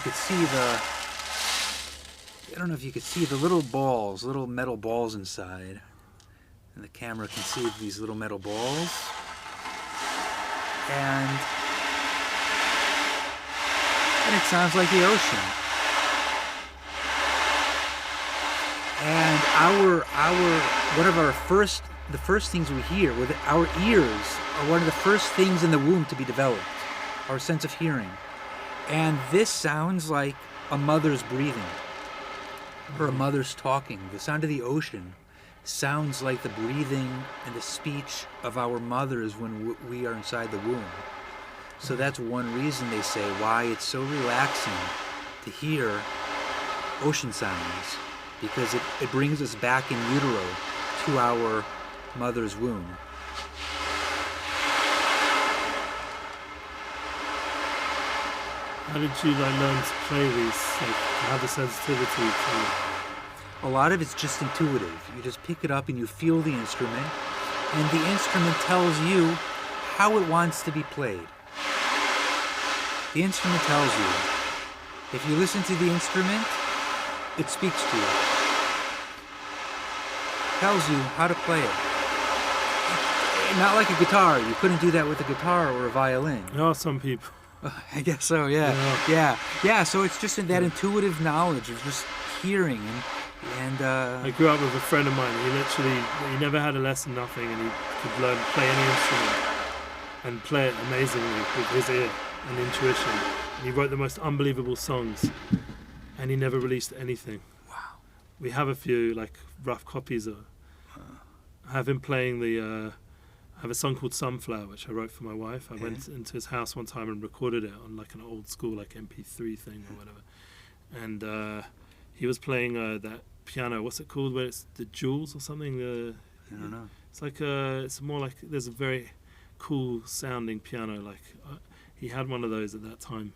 [SPEAKER 2] could see the little balls, little metal balls inside. And the camera can see these little metal balls. And it sounds like the ocean. And the first things we hear, with our ears are one of the first things in the womb to be developed, our sense of hearing. And this sounds like a mother's breathing, or a mother's talking. The sound of the ocean sounds like the breathing and the speech of our mothers when we are inside the womb. So that's one reason they say why it's so relaxing to hear ocean sounds, because it brings us back in utero to our mother's womb.
[SPEAKER 1] How did you like learn to play these? Like have the sensitivity to?
[SPEAKER 2] A lot of it's just intuitive. You just pick it up and you feel the instrument, and the instrument tells you how it wants to be played. The instrument tells you. If you listen to the instrument, it speaks to you. Tells you how to play it. Not like a guitar. You couldn't do that with a guitar or a violin.
[SPEAKER 1] There are some people.
[SPEAKER 2] I guess so, yeah. Yeah, so it's just that intuitive knowledge of just hearing and
[SPEAKER 1] I grew up with a friend of mine. He never had a lesson, nothing, and he could learn play any instrument and play it amazingly with his ear and intuition. And he wrote the most unbelievable songs, and he never released anything.
[SPEAKER 2] Wow.
[SPEAKER 1] We have a few like rough copies of. I have him playing I have a song called Sunflower, which I wrote for my wife. I went into his house one time and recorded it on like an old school like MP3 thing or whatever. And he was playing that piano. What's it called? Where it's the jewels or something?
[SPEAKER 2] I don't know.
[SPEAKER 1] It's like it's more like there's a very cool sounding piano. Like he had one of those at that time,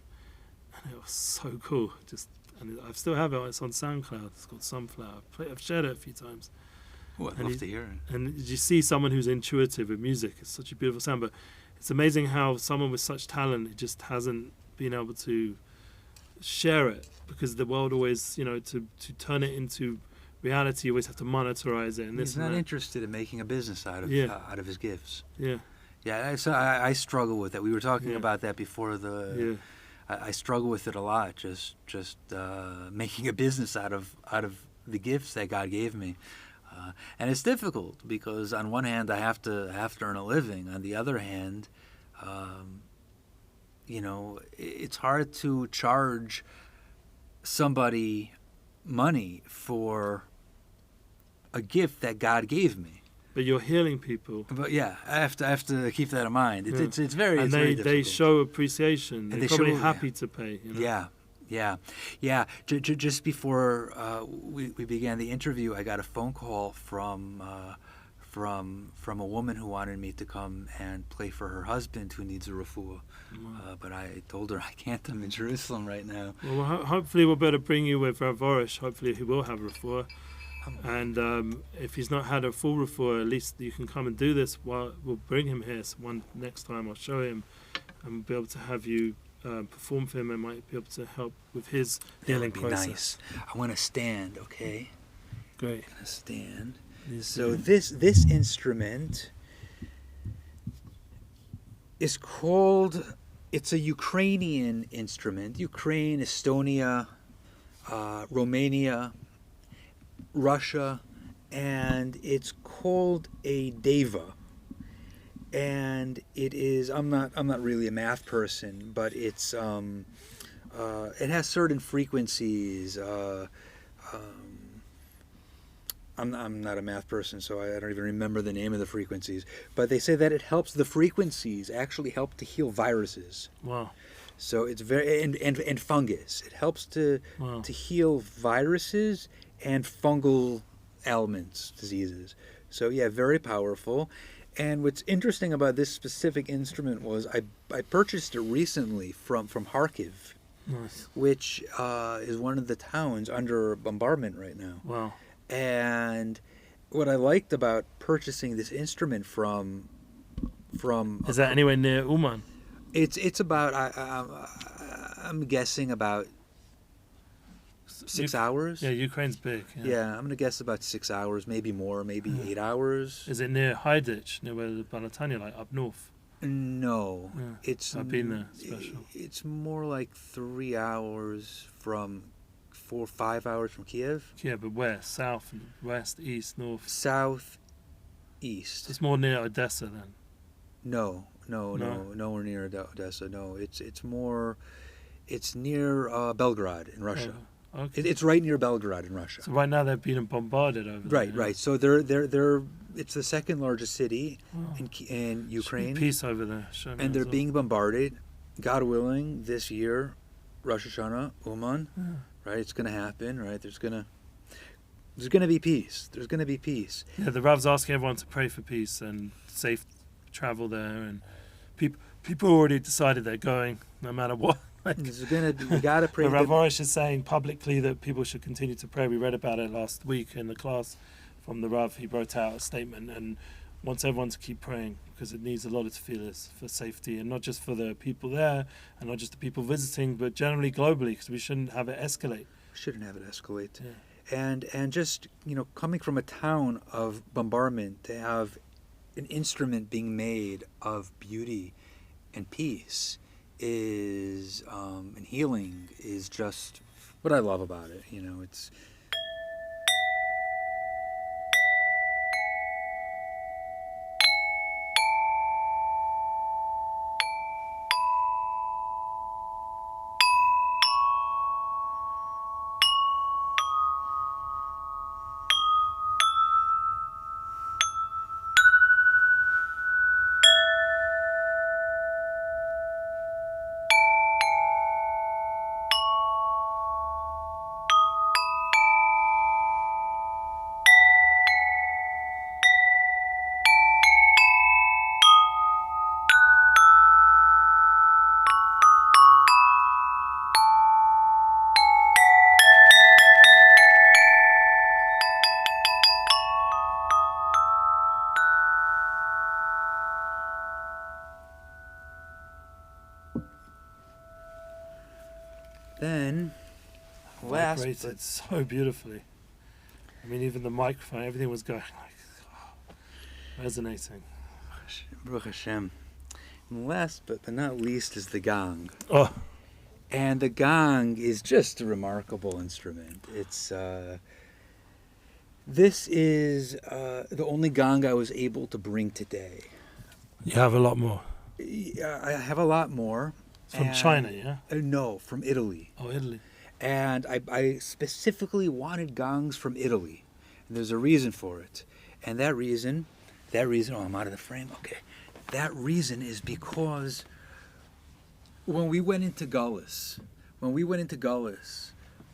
[SPEAKER 1] and it was so cool. And I still have it. It's on SoundCloud. It's called Sunflower. I've shared it a few times.
[SPEAKER 2] Oh, I'd love to hear it.
[SPEAKER 1] And you see someone who's intuitive with music. It's such a beautiful sound, but it's amazing how someone with such talent just hasn't been able to share it, because the world always, to turn it into reality, you always have to monetize it. And
[SPEAKER 2] He's not interested in making a business out of his gifts.
[SPEAKER 1] Yeah.
[SPEAKER 2] Yeah, I struggle with that. We were talking about that before I struggle with it a lot. Just making a business out of the gifts that God gave me. And it's difficult because on one hand I have to earn a living. On the other hand, it's hard to charge somebody money for a gift that God gave me.
[SPEAKER 1] But you're healing people.
[SPEAKER 2] But yeah, I have to keep that in mind. It's very
[SPEAKER 1] and
[SPEAKER 2] very
[SPEAKER 1] they
[SPEAKER 2] difficult.
[SPEAKER 1] show appreciation. They're probably happy to pay.
[SPEAKER 2] Yeah. Just before we began the interview, I got a phone call from from a woman who wanted me to come and play for her husband who needs a refuah. But I told her I can't. I'm in Jerusalem right now.
[SPEAKER 1] Well, hopefully we'll better bring you with Rav Orish. Hopefully he will have refuah. And if he's not had a full refuah, at least you can come and do this. We'll bring him here. So next time I'll show him, and we'll be able to have you perform for him, and might be able to help with his healing process.
[SPEAKER 2] Nice. I want to stand, okay?
[SPEAKER 1] Great.
[SPEAKER 2] I'm gonna stand. So this instrument is called. It's a Ukrainian instrument. Ukraine, Estonia, Romania, Russia, and it's called a deva. And it is. I'm not really a math person, but it's. It has certain frequencies. I'm not a math person, so I don't even remember the name of the frequencies. But they say that it helps. The frequencies actually help to heal viruses.
[SPEAKER 1] Wow.
[SPEAKER 2] So it's very and fungus. It helps to heal viruses and fungal ailments, diseases. So yeah, very powerful. And what's interesting about this specific instrument was I purchased it recently from Kharkiv,
[SPEAKER 1] Nice.
[SPEAKER 2] which is one of the towns under bombardment right now.
[SPEAKER 1] Wow.
[SPEAKER 2] And what I liked about purchasing this instrument from
[SPEAKER 1] Is that anywhere near Uman?
[SPEAKER 2] it's about I'm guessing about 6 hours.
[SPEAKER 1] Yeah, Ukraine's big.
[SPEAKER 2] Yeah, I'm gonna guess about 6 hours, maybe more, maybe 8 hours.
[SPEAKER 1] Is it near Hajdich, near where the Balatanya, like up north?
[SPEAKER 2] No,
[SPEAKER 1] Yeah,
[SPEAKER 2] it's
[SPEAKER 1] I've been there. Special.
[SPEAKER 2] It's more like 3 hours from 4 or 5 hours from Kiev.
[SPEAKER 1] Yeah, but where? South, west, east, north.
[SPEAKER 2] South, east.
[SPEAKER 1] It's more near Odessa then.
[SPEAKER 2] No, nowhere near Odessa. No, it's near Belgrade in Russia.
[SPEAKER 1] Oh, okay.
[SPEAKER 2] It's right near Belgrade in Russia.
[SPEAKER 1] So right now they're being bombarded over there.
[SPEAKER 2] Right. So they're it's the second largest city
[SPEAKER 1] Wow.
[SPEAKER 2] in Ukraine.
[SPEAKER 1] Should be peace over there.
[SPEAKER 2] And they're being bombarded. God willing, this year, Rosh Hashanah, Uman, right? It's going to happen, right? There's going to be peace. There's going to be peace.
[SPEAKER 1] Yeah, the Rav's asking everyone to pray for peace and safe travel there, and people already decided they're going no matter what. Like,
[SPEAKER 2] We got to pray.
[SPEAKER 1] Rav Orish is saying publicly that people should continue to pray. We read about it last week in the class from the Rav. He wrote out a statement and wants everyone to keep praying because it needs a lot of tefillahs for safety, and not just for the people there and not just the people visiting, but generally globally, because we shouldn't have it escalate.
[SPEAKER 2] We shouldn't have it escalate.
[SPEAKER 1] Yeah.
[SPEAKER 2] And just, coming from a town of bombardment to have an instrument being made of beauty and peace is and healing is just what I love about it. It's then last
[SPEAKER 1] Vibrated so beautifully. I mean, even the microphone, everything was going like resonating.
[SPEAKER 2] Baruch Hashem. And last but not least is the gong.
[SPEAKER 1] Oh,
[SPEAKER 2] And the gong is just a remarkable instrument. It's this is the only gong I was able to bring today.
[SPEAKER 1] you have a lot more.
[SPEAKER 2] I have a lot more.
[SPEAKER 1] It's from China, yeah?
[SPEAKER 2] No, from Italy.
[SPEAKER 1] Oh, Italy.
[SPEAKER 2] And I specifically wanted gongs from Italy. And there's a reason for it. And that reason, oh, I'm out of the frame. Okay. That reason is because when we went into Gullus,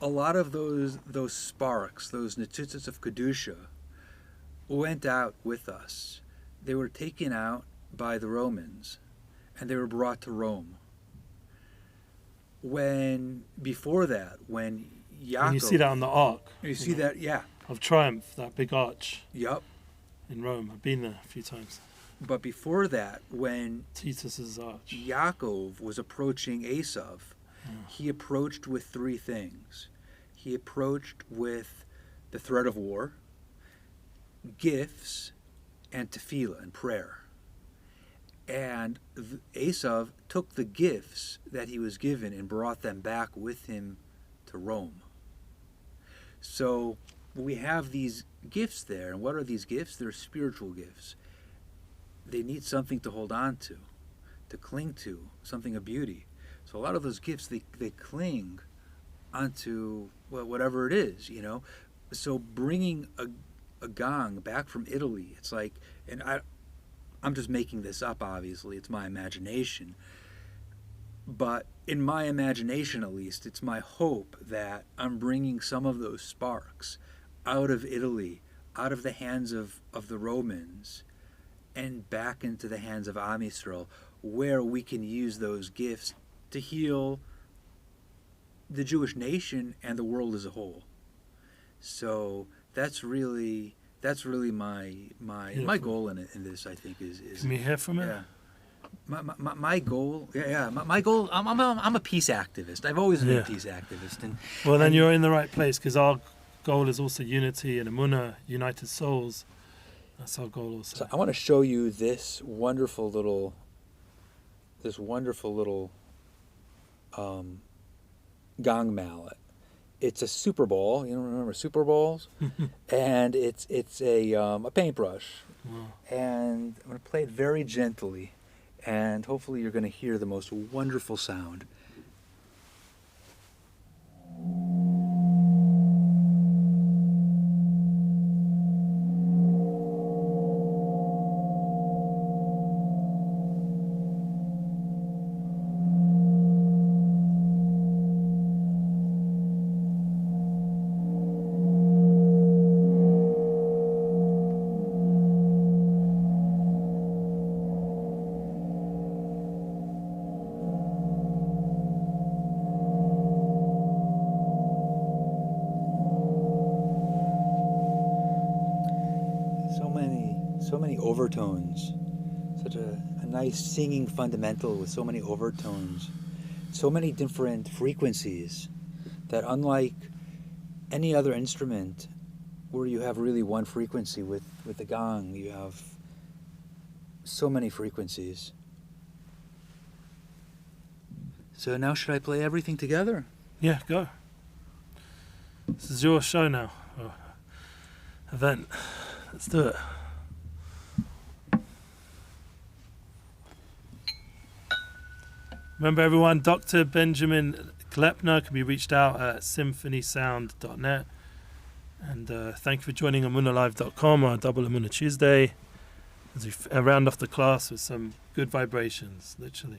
[SPEAKER 2] a lot of those sparks, those netzutzos of Kedusha, went out with us. They were taken out by the Romans, and they were brought to Rome. Before that, when Yaakov...
[SPEAKER 1] And you see that on the ark.
[SPEAKER 2] You see that, yeah.
[SPEAKER 1] Of Triumph, that big arch.
[SPEAKER 2] Yep.
[SPEAKER 1] In Rome. I've been there a few times.
[SPEAKER 2] But before that, when
[SPEAKER 1] Titus's arch.
[SPEAKER 2] Yaakov was approaching Esav, he approached with three things. He approached with the threat of war, gifts, and tefillah, and prayer. And Esav took the gifts that he was given and brought them back with him to Rome. So we have these gifts there. And what are these gifts? They're spiritual gifts. They need something to hold on to cling to, something of beauty. So a lot of those gifts, they cling onto, well, whatever it is, you know. So bringing a gong back from Italy, it's like, and I'm just making this up, obviously. It's my imagination. But in my imagination, at least, it's my hope that I'm bringing some of those sparks out of Italy, out of the hands of the Romans, and back into the hands of Am Yisrael, where we can use those gifts to heal the Jewish nation and the world as a whole. So that's really my goal in this. I think is.
[SPEAKER 1] Can we hear from it?
[SPEAKER 2] Yeah. My goal. My goal. I'm a peace activist. I've always been a peace activist.
[SPEAKER 1] Then you're in the right place, because our goal is also unity and Emuna, united souls. That's our goal also.
[SPEAKER 2] So I want to show you this wonderful little gong mallet. It's a Super Bowl. You remember Super Bowls? And it's a paintbrush.
[SPEAKER 1] Wow.
[SPEAKER 2] And I'm going to play it very gently, and hopefully you're going to hear the most wonderful sound. So many overtones, such a nice singing fundamental with so many overtones, so many different frequencies that, unlike any other instrument where you have really one frequency, with the gong you have so many frequencies. So now should I play everything together?
[SPEAKER 1] Yeah, go. This is your show now, or event. Let's do it. Remember, everyone, Dr. Benjamin Klempner can be reached out at symphonysound.net. And thank you for joining Emunalive.com on Double Emuna Tuesday, as we round off the class with some good vibrations, literally.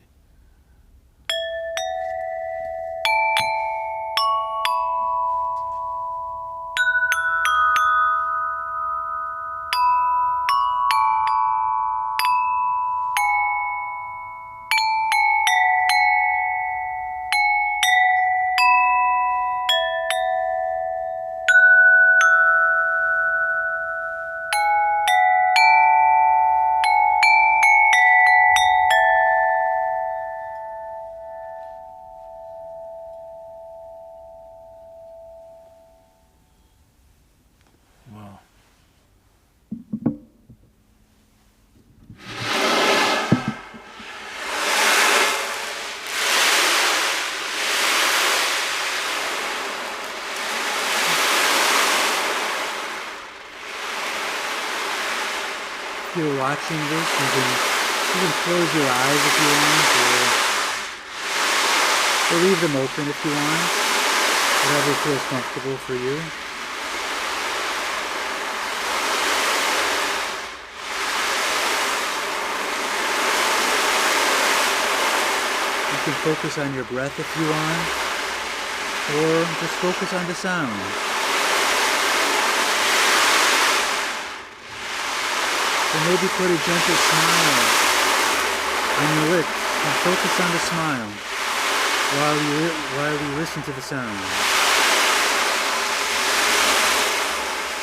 [SPEAKER 1] Wow.
[SPEAKER 2] If you're watching this, you can close your eyes if you want, or leave them open if you want, whatever feels comfortable for you. You can focus on your breath if you want, or just focus on the sound.
[SPEAKER 3] Or maybe put a gentle smile on your lips and focus on the smile while you listen to the sound.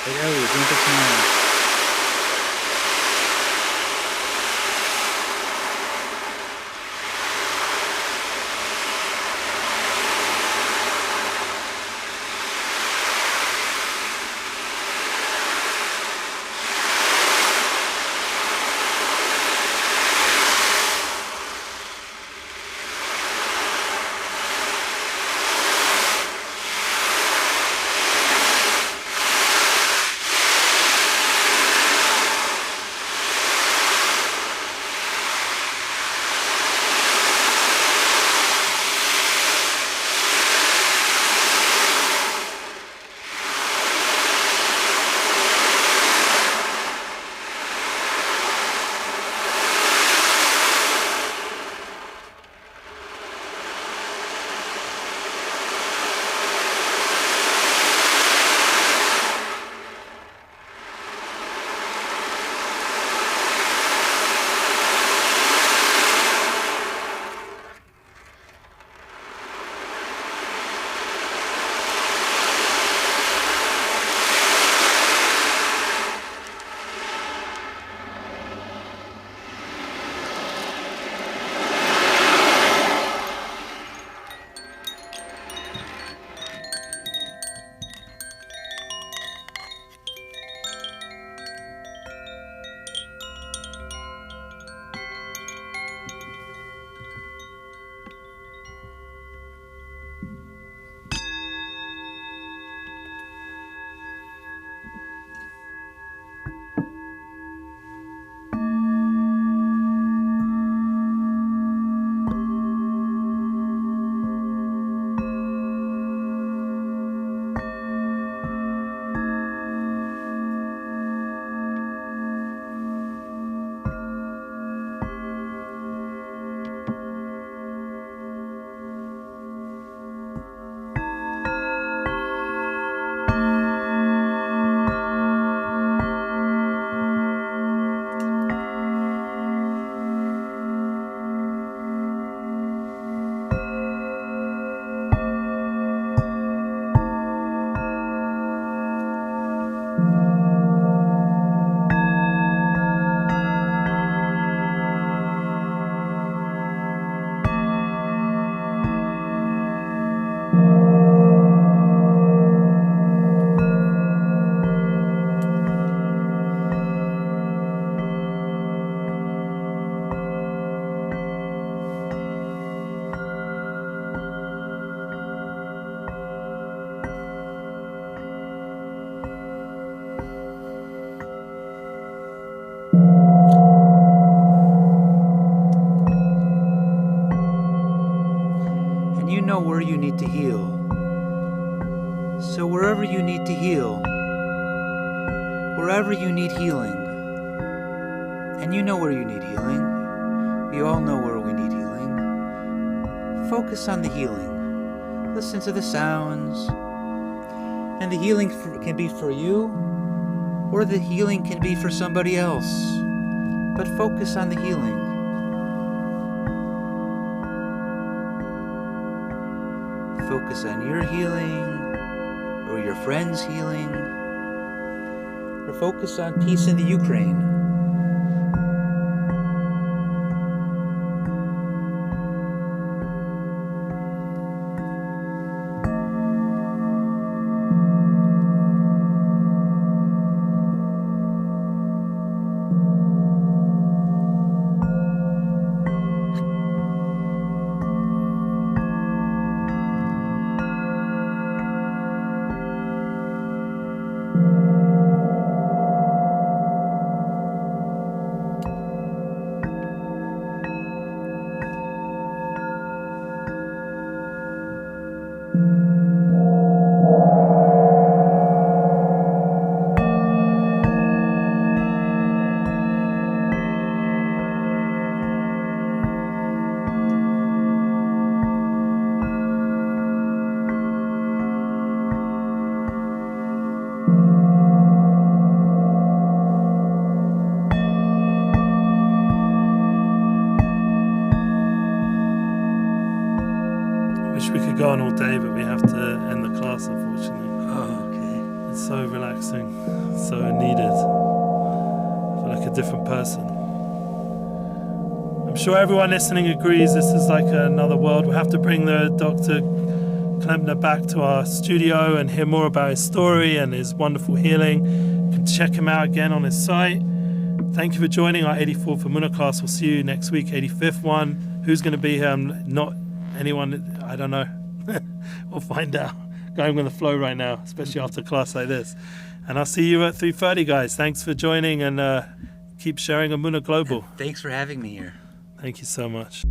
[SPEAKER 3] Like Ellie, a gentle smile. Know where you need to heal. So wherever you need to heal, wherever you need healing, and you know where you need healing, we all know where we need healing, focus on the healing. Listen to the sounds, and the healing can be for you, or the healing can be for somebody else, but focus on the healing. Focus on your healing, or your friend's healing, or focus on peace in the Ukraine.
[SPEAKER 1] wish we could go on all day, but we have to end the class, unfortunately.
[SPEAKER 3] Oh, okay.
[SPEAKER 1] It's so relaxing, so needed. I feel like a different person. I'm sure everyone listening agrees this is like another world. We'll have to bring the Dr. Klempner back to our studio and hear more about his story and his wonderful healing. You can check him out again on his site. Thank you for joining our 84th Emuna class. We'll see you next week, 85th one. Who's going to be here? I'm not anyone, I don't know. We'll find out. Going with the flow right now, especially after a class like this. And I'll see you at 3:30, guys. Thanks for joining, and keep sharing Emuna Global.
[SPEAKER 3] Thanks for having me here.
[SPEAKER 1] Thank you so much.